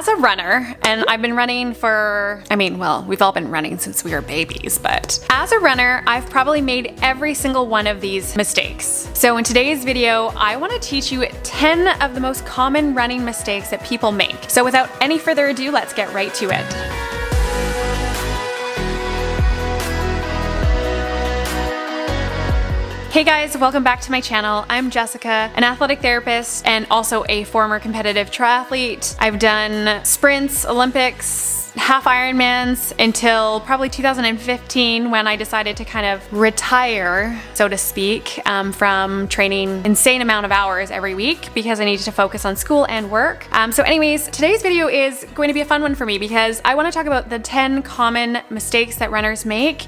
As a runner, and I've been running for, well, we've all been running since we were babies, but as a runner, I've probably made every single one of these mistakes. So in today's video, I want to teach you 10 of the most common running mistakes that people make. So without any further ado, let's get right to it. Hey guys, welcome back to my channel. I'm Jessica, an athletic therapist and also a former competitive triathlete. I've done sprints, Olympics, half Ironmans until probably 2015 when I decided to kind of retire, so to speak, from training insane amount of hours every week because I needed to focus on school and work. So anyways, today's video is going to be a fun one for me because I want to talk about the 10 common mistakes that runners make,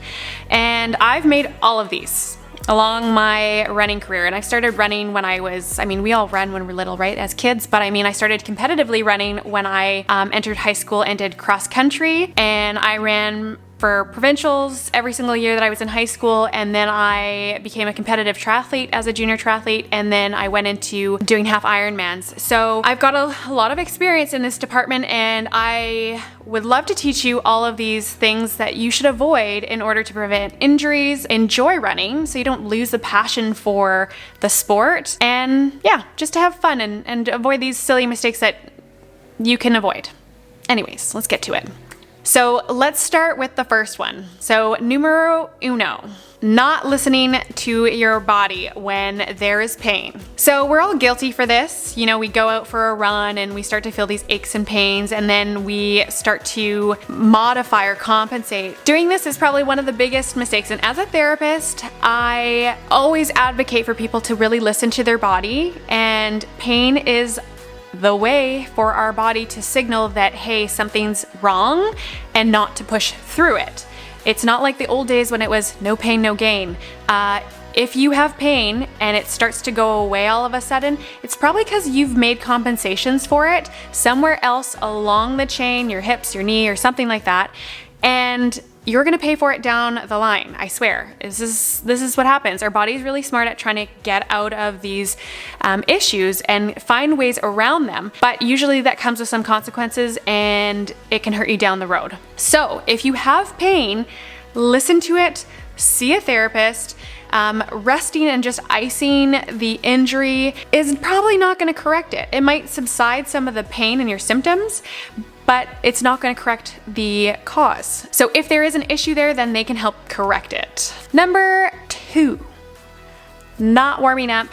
and I've made all of these along my running career. And I started running when I was, we all run when we're little, right, as kids, but I started competitively running when I entered high school and did cross country, and I ran for provincials every single year that I was in high school, and then I became a competitive triathlete as a junior triathlete, and then I went into doing half Ironmans. So I've got a lot of experience in this department, and I would love to teach you all of these things that you should avoid in order to prevent injuries, enjoy running so you don't lose the passion for the sport, and yeah, just to have fun and avoid these silly mistakes that you can avoid. Anyways, let's get to it. So let's start with the first one. So numero uno, not listening to your body when there is pain. So we're all guilty for this. You know, we go out for a run and we start to feel these aches and pains, and then we start to modify or compensate. Doing this is probably one of the biggest mistakes. And as a therapist, I always advocate for people to really listen to their body, and pain is the way for our body to signal that, hey, something's wrong, and not to push through it. It's not like the old days when it was no pain, no gain. If you have pain and it starts to go away all of a sudden, it's probably because you've made compensations for it somewhere else along the chain, your hips, your knee, or something like that, and you're gonna pay for it down the line, I swear. This is what happens. Our body's really smart at trying to get out of these issues and find ways around them, but usually that comes with some consequences and it can hurt you down the road. So if you have pain, listen to it, see a therapist. Resting and just icing the injury is probably not gonna correct it. It might subside some of the pain and your symptoms, but it's not going to correct the cause. So if there is an issue there, then they can help correct it. Number 2, not warming up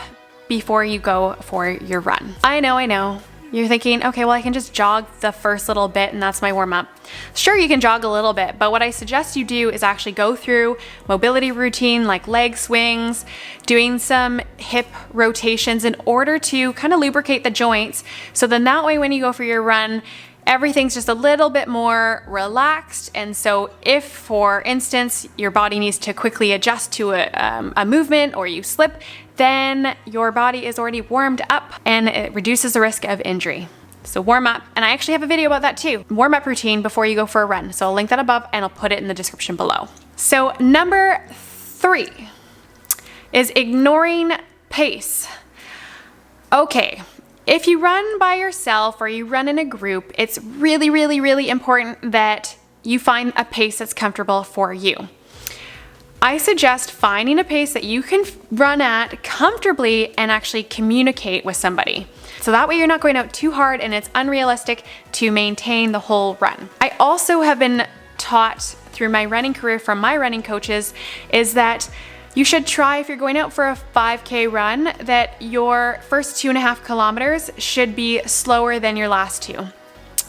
before you go for your run. I know. You're thinking, okay, well, I can just jog the first little bit and that's my warm up. Sure, you can jog a little bit, but what I suggest you do is actually go through mobility routine like leg swings, doing some hip rotations in order to kind of lubricate the joints. So then that way when you go for your run, everything's just a little bit more relaxed. And so if, for instance, your body needs to quickly adjust to a movement or you slip, then your body is already warmed up and it reduces the risk of injury. So warm up, and I actually have a video about that too. Warm up routine before you go for a run. So I'll link that above and I'll put it in the description below. So number 3 is ignoring pace. Okay. If you run by yourself or you run in a group, it's really, really, really important that you find a pace that's comfortable for you. I suggest finding a pace that you can run at comfortably and actually communicate with somebody. So that way you're not going out too hard and it's unrealistic to maintain the whole run. I also have been taught through my running career from my running coaches is that you should try, if you're going out for a 5K run, that your first 2.5 kilometers should be slower than your last 2.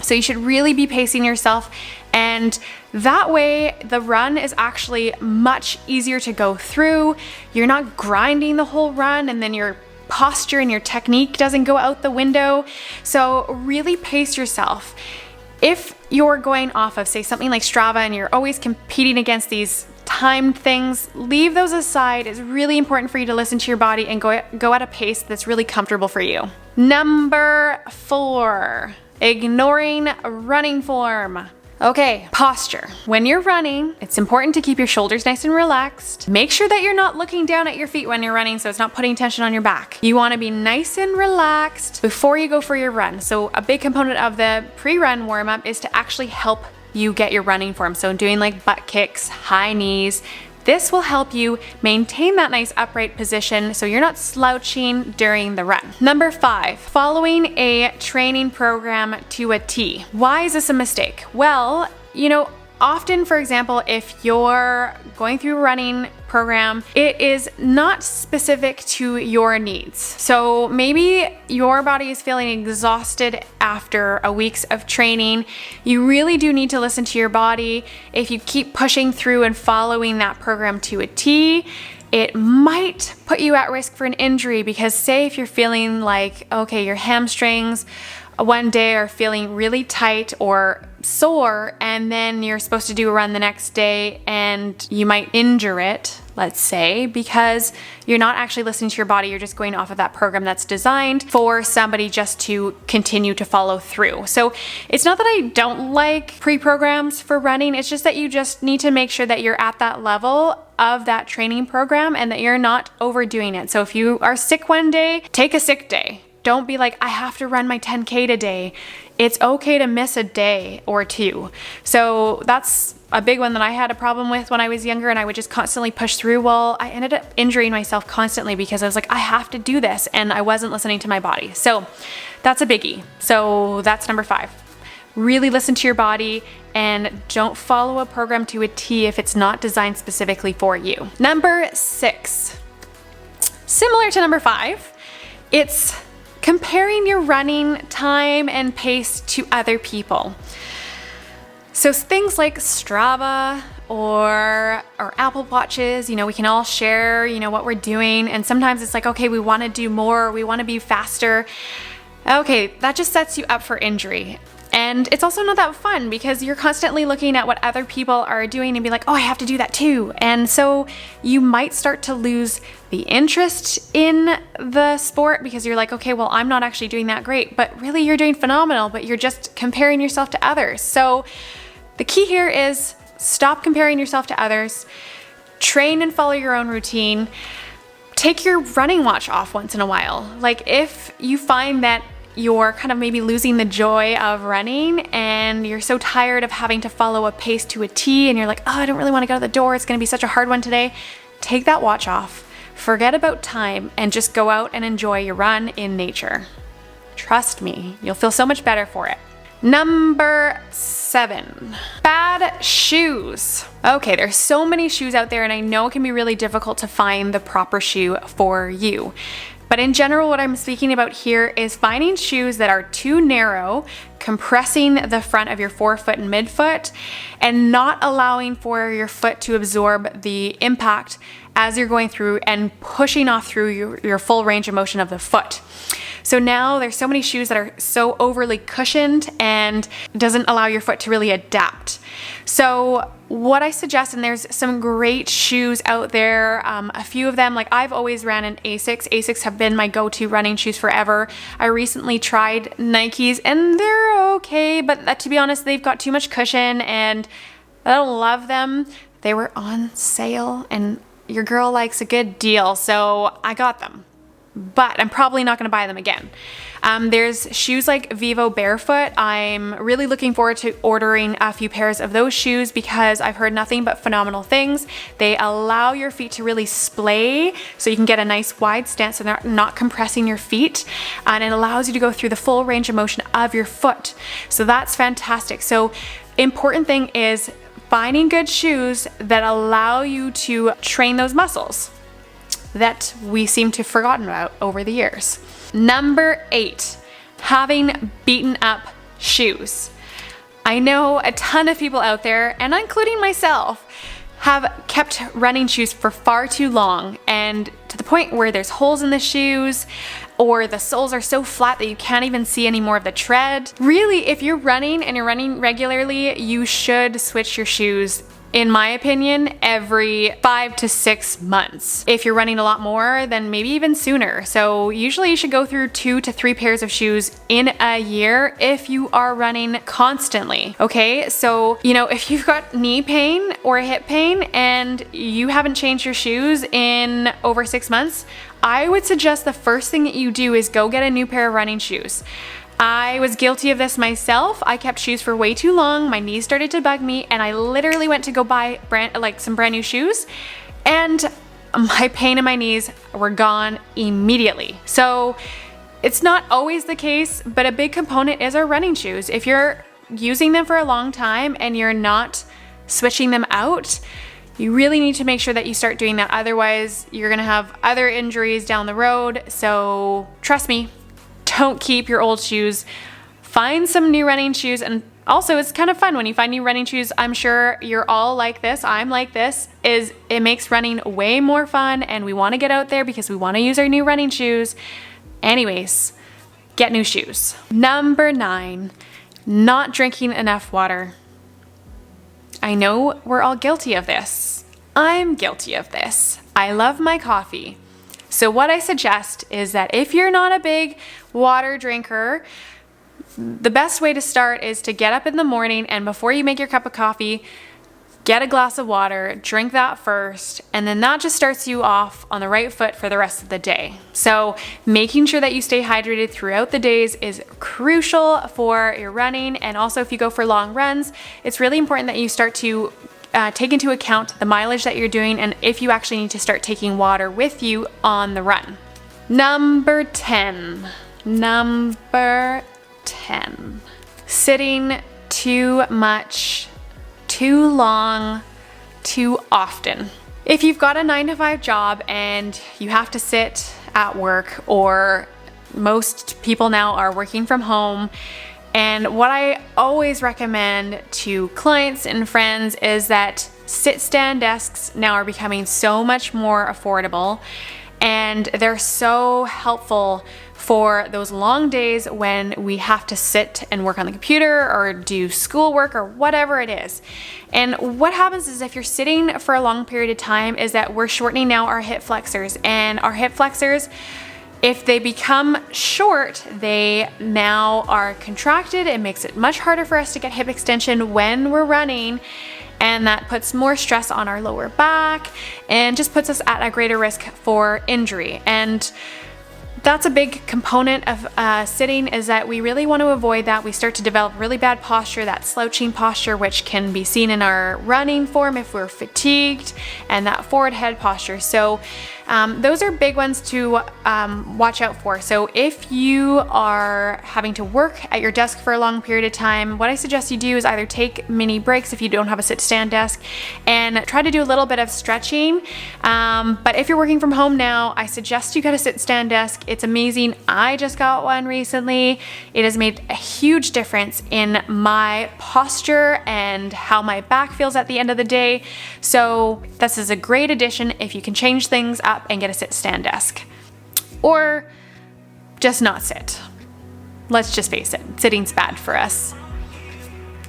So you should really be pacing yourself, and that way the run is actually much easier to go through. You're not grinding the whole run and then your posture and your technique doesn't go out the window. So really pace yourself. If you're going off of, say, something like Strava and you're always competing against these timed things, leave those aside. It's really important for you to listen to your body and go at a pace that's really comfortable for you. Number 4, ignoring running form. Okay, posture. When you're running, it's important to keep your shoulders nice and relaxed. Make sure that you're not looking down at your feet when you're running so it's not putting tension on your back. You want to be nice and relaxed before you go for your run. So a big component of the pre-run warm-up is to actually help you get your running form. So doing like butt kicks, high knees. This will help you maintain that nice upright position so you're not slouching during the run. Number 5, following a training program to a T. Why is this a mistake? Well, often, for example, if you're going through a running program, it is not specific to your needs. So maybe your body is feeling exhausted after a week's of training. You really do need to listen to your body. If you keep pushing through and following that program to a T, it might put you at risk for an injury, because say if you're feeling like, okay, your hamstrings one day are feeling really tight or sore, and then you're supposed to do a run the next day and you might injure it, let's say, because you're not actually listening to your body. You're just going off of that program that's designed for somebody just to continue to follow through. So it's not that I don't like pre-programs for running, it's just that you just need to make sure that you're at that level of that training program and that you're not overdoing it. So if you are sick one day, take a sick day. Don't be like, I have to run my 10K today. It's okay to miss a day or two. So that's a big one that I had a problem with when I was younger, and I would just constantly push through. Well, I ended up injuring myself constantly because I was like, I have to do this, and I wasn't listening to my body. So that's a biggie. So that's number 5. Really listen to your body and don't follow a program to a T if it's not designed specifically for you. Number 6, similar to number 5, it's comparing your running time and pace to other people. So things like Strava or Apple Watches, we can all share, what we're doing. And sometimes it's like, okay, we want to do more, we want to be faster. Okay, that just sets you up for injury. And it's also not that fun because you're constantly looking at what other people are doing and be like, oh, I have to do that too. And so you might start to lose the interest in the sport because you're like, okay, well, I'm not actually doing that great, but really you're doing phenomenal, but you're just comparing yourself to others. So the key here is stop comparing yourself to others, train and follow your own routine, take your running watch off once in a while. Like if you find that you're kind of maybe losing the joy of running and you're so tired of having to follow a pace to a T and you're like, oh, I don't really want to go to the door, it's going to be such a hard one today, take that watch off, forget about time, and just go out and enjoy your run in nature. Trust me, you'll feel so much better for it. Number 7, bad shoes. Okay, there's so many shoes out there and I know it can be really difficult to find the proper shoe for you. But in general, what I'm speaking about here is finding shoes that are too narrow, compressing the front of your forefoot and midfoot, and not allowing for your foot to absorb the impact as you're going through and pushing off through your full range of motion of the foot. So now there's so many shoes that are so overly cushioned and doesn't allow your foot to really adapt. So what I suggest, and there's some great shoes out there, a few of them, like I've always ran an Asics. Asics have been my go-to running shoes forever. I recently tried Nikes and they're okay, but to be honest, they've got too much cushion and I don't love them. They were on sale and your girl likes a good deal, so I got them. But I'm probably not going to buy them again. There's shoes like Vivo Barefoot. I'm really looking forward to ordering a few pairs of those shoes because I've heard nothing but phenomenal things. They allow your feet to really splay so you can get a nice wide stance so they're not compressing your feet, and it allows you to go through the full range of motion of your foot. So that's fantastic. So important thing is finding good shoes that allow you to train those muscles that we seem to have forgotten about over the years. Number 8, having beaten up shoes. I know a ton of people out there, and including myself, have kept running shoes for far too long, and to the point where there's holes in the shoes or the soles are so flat that you can't even see any more of the tread. Really, if you're running and you're running regularly, you should switch your shoes in my opinion, every 5 to 6 months. If you're running a lot more, then maybe even sooner. So usually you should go through 2 to 3 pairs of shoes in a year if you are running constantly. Okay, so if you've got knee pain or hip pain and you haven't changed your shoes in over 6 months, I would suggest the first thing that you do is go get a new pair of running shoes. I was guilty of this myself. I kept shoes for way too long. My knees started to bug me, and I literally went to go buy some brand new shoes, and my pain in my knees were gone immediately. So it's not always the case, but a big component is our running shoes. If you're using them for a long time and you're not switching them out, you really need to make sure that you start doing that. Otherwise, you're gonna have other injuries down the road. So trust me, don't keep your old shoes. Find some new running shoes. And also, it's kind of fun when you find new running shoes. I'm sure you're all like this. I'm like this. It makes running way more fun, and we want to get out there because we want to use our new running shoes. Anyways, get new shoes. Number 9, not drinking enough water. I know we're all guilty of this. I'm guilty of this. I love my coffee. So what I suggest is that if you're not a big water drinker, the best way to start is to get up in the morning, and before you make your cup of coffee, get a glass of water, drink that first, and then that just starts you off on the right foot for the rest of the day. So making sure that you stay hydrated throughout the days is crucial for your running, and also if you go for long runs, it's really important that you start to take into account the mileage that you're doing and if you actually need to start taking water with you on the run. Number 10. Sitting too much, too long, too often. If you've got a 9-to-5 job and you have to sit at work, or most people now are working from home, and what I always recommend to clients and friends is that sit-stand desks now are becoming so much more affordable, and they're so helpful for those long days when we have to sit and work on the computer or do schoolwork or whatever it is. And what happens is if you're sitting for a long period of time is that we're shortening now our hip flexors, and our hip flexors, if they become short, they now are contracted. It makes it much harder for us to get hip extension when we're running, and that puts more stress on our lower back and just puts us at a greater risk for injury. And that's a big component of sitting, is that we really want to avoid that. We start to develop really bad posture, that slouching posture, which can be seen in our running form if we're fatigued, and that forward head posture. So those are big ones to watch out for. So if you are having to work at your desk for a long period of time, what I suggest you do is either take mini breaks if you don't have a sit-stand desk, and try to do a little bit of stretching. But if you're working from home now, I suggest you get a sit-stand desk. It's amazing. I just got one recently. It has made a huge difference in my posture and how my back feels at the end of the day. So this is a great addition if you can change things up and get a sit-stand desk. Or just not sit. Let's just face it, sitting's bad for us.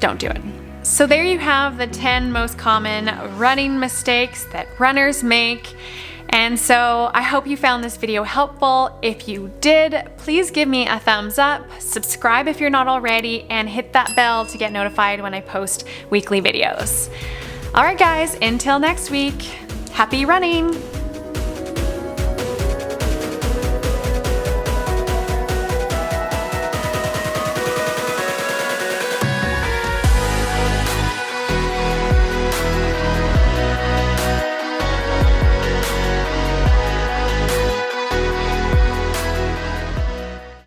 Don't do it. So there you have the 10 most common running mistakes that runners make. And so I hope you found this video helpful. If you did, please give me a thumbs up, subscribe if you're not already, and hit that bell to get notified when I post weekly videos. All right guys, until next week, happy running!